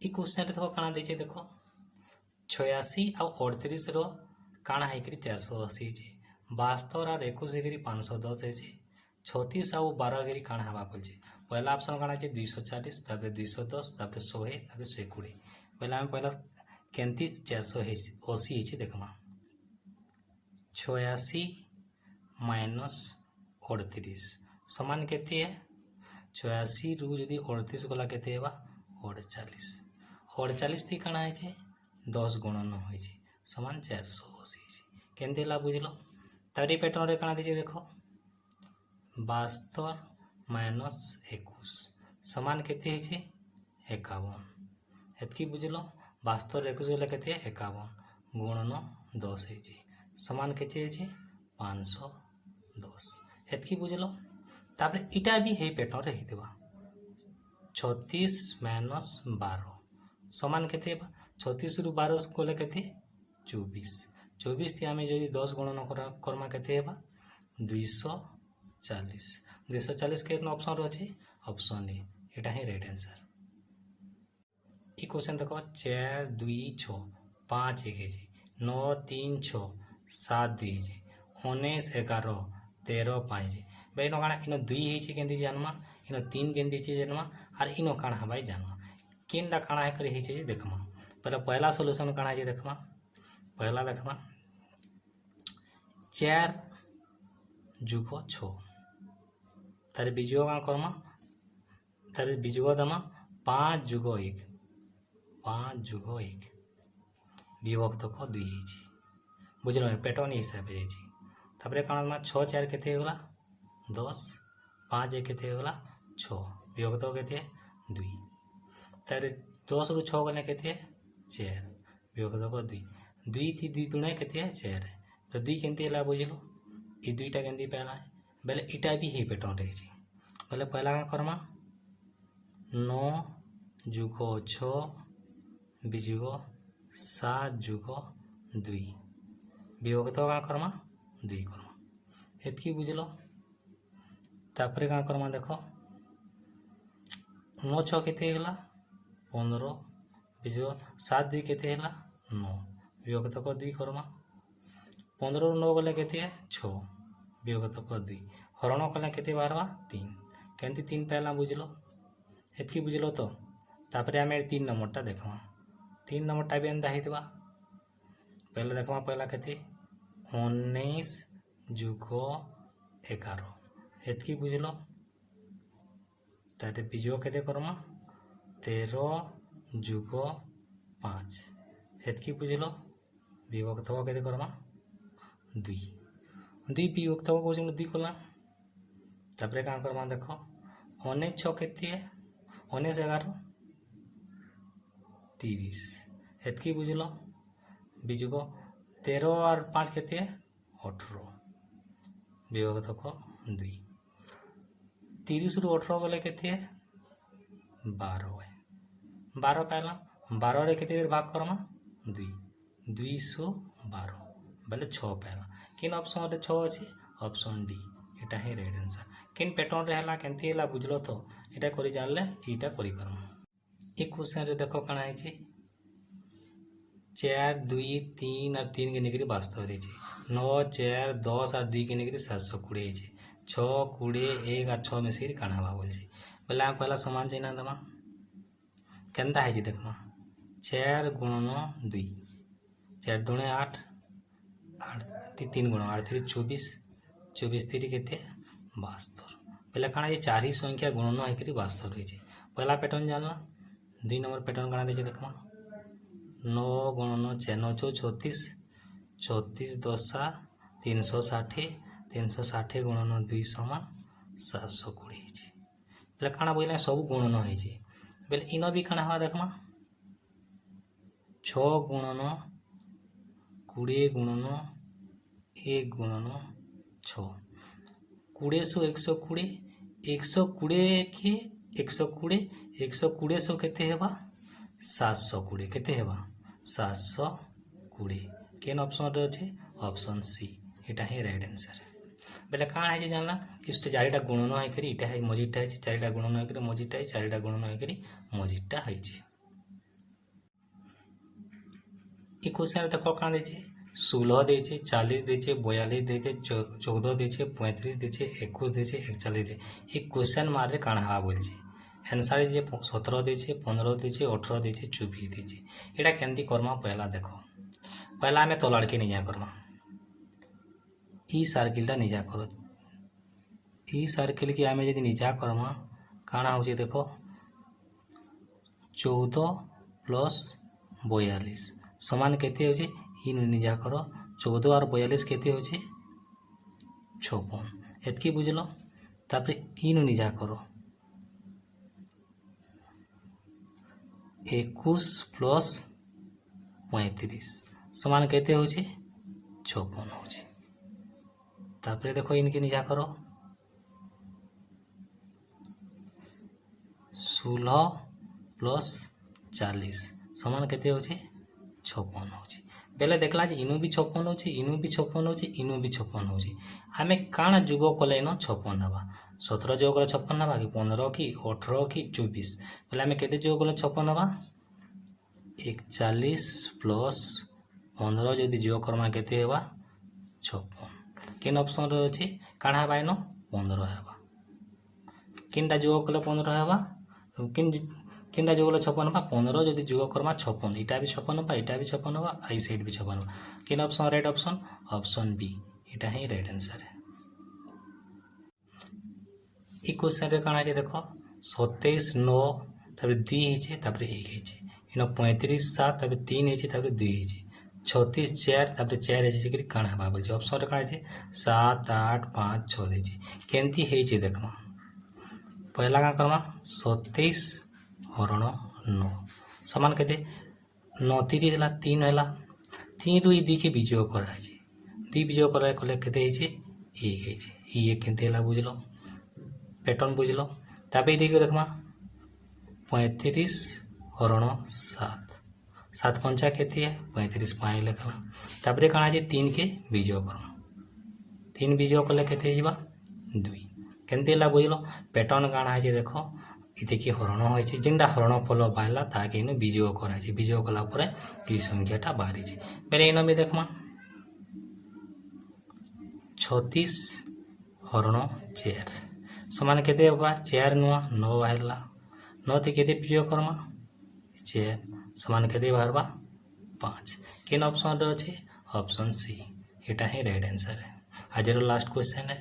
इ क्वेश्चन रे देखो काना देचे देखो 86 आ 38 रो काना हेकरी 480 है 72 और 21 हेकरी 510 है 36 आ 12 हेकरी काना हवा बोलছে पहला ऑप्शन काना है 240 तापर 210 तापर 100 तापर 120 पहला हम पहला केंती 480 है देखमा 86 माइनस 38 समान केते है 86 रु यदि 38 गला केते हेबा 48 48 थी काना है 10 गुणन हो समान 480 केमती है बुझल तारी पैटर्न रे काना दीजिए देखो 72 माइनस 21 समान केते 51 एतकी बुझल 72 21 गला केते 51 गुणन 10 है समान केते 510 एतकी बुझल तापर इटा भी हे पैटर्न रे हितबा 36 माइनस 12 समान केते 36 रु 12 गले केते 24 24 थी आमे जदि 10 गुणन करमा केते हेबा 240 240 के ऑप्शन रही option A Etah he right answer इ क्वेश्चन देखो 4 2 6 5 1 है 9 3 6 7 2 है 19 11 13 5 भाई इन काना इन 2 है केंदी जानमा इन 3 केंदी है जानमा और इन काना हबाई जानमा केनडा काना है करे है देखमा पहला सॉल्यूशन काना है देखमा पहला देखमा 4 जुगो 6 तार बीजुओ का करमा तार बीजुओ दमा 5 जुगो 1 5 जुगो 1 विभक्त को 2 बुझल पैटर्न हिसाब से तापर काना 6 4 केते होगला 10 5 1 केते होगला 6 विभक्त केते 2 तार 10 रु 6 गले केते 4 विभक्त को 2 2 थी 2 दुणे केते 4 तो 2 केंती हला बुझलो ई 2टा केंती पहला बेले इटा भी ही पैटर्न रही बोले पहला का करमा 9 जुगो 6 बिजुगो 7 जुगो 2 विभक्त का करमा 2 करमा एतकी बुझलो तापर का करमा देखो 9 6 केते हला 15 बिजुगो 7 2 केते हला 9 विभक्त को 2 करमा 15 रु 9 गले केते 6 विभक्त को 2 हरण कले केते बाहरवा 3 केंती 3 पहला बुझलो एतकी बुझलो तो तापर आमे 3 नंबरटा देखमा 3 नंबरटा भी एंदा हितबा पहले देखमा पहला केते 19 जुगो 11 एतकी बुझलो तारे बीजो केते करमा 13 जुगो 5 एतकी बुझलो विभक्त को केते करमा 2 विभक्त को कोचिंग 2 कला तापर का करमा देखो 19 6 केते 19 11 30 एतकी बुझलो बीजुगो 13 और 5 केते 18 विभक्त को 2 30 रु 18 गले केते 12 है 12 पहला 12 रे केते भाग करमा 2 212 बोले 6 पहला किन ऑप्शन रे 6 अछि ऑप्शन डी एटा ही राइट आंसर किन पैटर्न रे हला केंती हला बुझलो तो एटा करि जानले एटा करि परम ए क्वेश्चन रे देखो काना है 4 2 3 और 3 के निकरी वास्तव रे 9 4 10 और 2 के निकरी 720 है 6 20 1 और 6 में से काना बा बोल बोले हम पहला समान चिन्ह दमा केंदा है देखमा 4 गुणन 2 4 दुणे 8 8 3 गुण 8 3 24 24 3 केते 72 पहले काना ये 4 ही संख्या गुणन है 72 रही पहला पैटर्न जानला 2 नंबर पैटर्न काना दे देखमा 9 गुणन 4 9 34 34 10 360 360 गुणन 2 समान 720 पहले काना बोले सब गुणन है बेले इन भी काना हवा देखमा 6 गुणन 20 गुणन 1 गुणन 6 20 120 120 के 120 120 सौ केते हेबा 720 केते हेबा 720 केन ऑप्शन रे अछि ऑप्शन सी एटा ही राइट आंसर बेले काण है जानला इष्ट चारिटा गुणन है करी इटा है मजिटा है चारिटा गुणन है करी मजिटा है चारिटा गुणन है करी मजिटा है ଇ क्वेश्चन देख क्या देचे 16 देचे 40 देचे 42 देचे 14 देचे 35 देचे 21 देचे 41 देचे इ क्वेश्चन मारे काण हवा बोलছে आंसर जे 17 देचे 15 देचे 18 देचे 24 देचे एटा केमती करमा पहला देखो पहला हमें तोलाड़ के निजा करमा इ सर्किलटा निजा करो इ सर्किल की आमे यदि निजा करमा काण होचे देखो 14 प्लस 42 समान केते होचे इन निजा करो 14 और 42 केते होचे 56 एतकी बुझलो तापरे इन निजा करो 21 प्लस 35 समान केते होचे 56 होचे तापरे देखो इनके निजा करो 16 प्लस 40 समान केते होचे 56 होचे बेले देखला जे इनु भी 56 होचे इनु भी 56 होचे इनु भी 56 होचे आमे काण जुग कले न 56 हवा 17 जुग कले 56 हवा कि 15 कि 18 कि 24 बेले आमे केते जुग कले 56 हवा 41 प्लस 15 जदि जुग करमा केते हवा 56 केन ऑप्शन रे अछि काण हवा इन 15 हवा किनटा जुग कले 15 हवा किनटा जुग कले 56 हवा 15 जदि जुग करमा 56 इटा भी 56 हवा इटा भी 56 हवा आई साइड भी 56 हवा किन option right option option B इटा ही राइट आंसर है इ क्वेश्चन रे काण है देखो 27 9 तबरे 2 हिचे तबरे 1 हिचे इन 35 7 तबरे 3 हिचे तबरे 2 हिचे 36 4 तबरे 4 हिचे कि काण हवा बोलछे ऑप्शन रे काण है 7 8 5 6 हिचे केमती हिचे देखमा पहला का करमा 27 हरण 9 समान केते 9 3 हला 3 हला 3 रु 2 के बीजोग करा है 2 बीजोग करा कले केते हिचे 1 हिचे इ केते हला बुझलो पैटर्न बुझलो ताबे देखो देखमा 35 हरण 7 7 पंचा केते है 35 5 लिखला ताबरे काना जे 3 के बीजोग करमा 3 बीजोग कले केते हिबा 2 केमती हला बुझलो पैटर्न काना है देखो इते की हरण होइছে जिंडा हरण फल बाहला ताके इनु बीजोग करा छै बीजोग कला परे ई संख्याटा बाहरी छै पहले इनो में देखमा 36 हरण 4 समान केते बा 4 नुआ 9 बाहला 9 ते केते बीजोग करमा 4 समान केते बाहरबा 5 किन ऑप्शन रे अछि ऑप्शन सी एटा ही राइट आंसर है आज रो लास्ट क्वेश्चन है